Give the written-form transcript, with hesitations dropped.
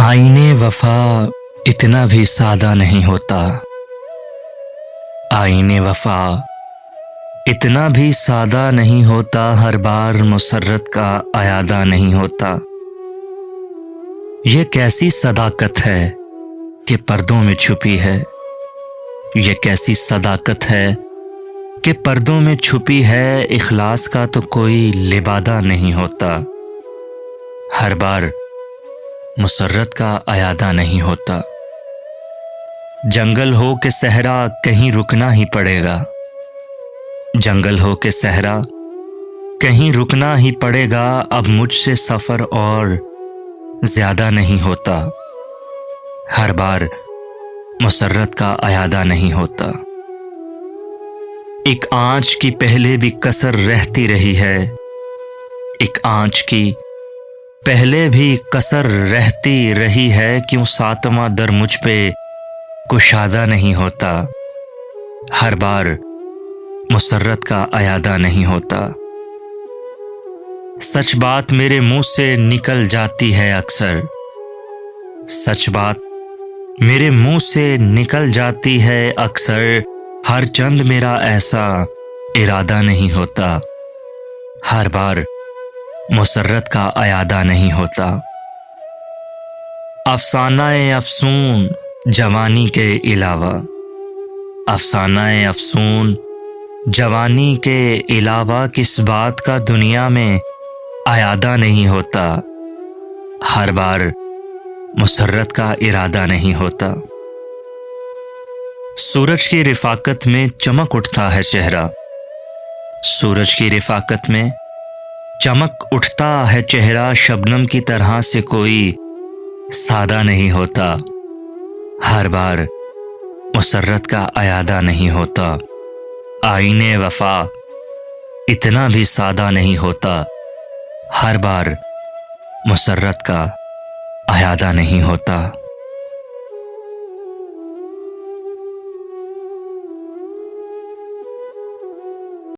आईने वफा इतना भी सादा नहीं होता। आईने वफा इतना भी सादा नहीं होता। हर बार मुसर्रत का अयादा नहीं होता। ये कैसी सदाकत है कि पर्दों में छुपी है। ये कैसी सदाकत है कि पर्दों में छुपी है। इखलास का तो कोई लिबादा नहीं होता। हर बार मुसर्रत का अयादा नहीं होता। जंगल हो के सहरा कहीं रुकना ही पड़ेगा। जंगल हो के सहरा कहीं रुकना ही पड़ेगा। अब मुझसे सफर और ज्यादा नहीं होता। हर बार मुसर्रत का अयादा नहीं होता। एक आंच की पहले भी कसर रहती रही है। एक आंच की पहले भी कसर रहती रही है। क्यों सातवां दर मुझ पे कुशादा नहीं होता। हर बार मुसर्रत का अयादा नहीं होता। सच बात मेरे मुंह से निकल जाती है अक्सर। सच बात मेरे मुंह से निकल जाती है अक्सर। हर चंद मेरा ऐसा इरादा नहीं होता। हर बार मुसर्रत का अयादा नहीं होता। अफसानाए अफसून जवानी के अलावा। अफसानाए अफसून जवानी के अलावा किस बात का दुनिया में अयादा नहीं होता। हर बार मुसर्रत का इरादा नहीं होता। सूरज की रिफाकत में चमक उठता है चेहरा। सूरज की रिफाकत में चमक उठता है चेहरा। शबनम की तरह से कोई सादा नहीं होता। हर बार मुसर्रत का अयादा नहीं होता। आईने वफा इतना भी सादा नहीं होता। हर बार मुसर्रत का अयादा नहीं होता।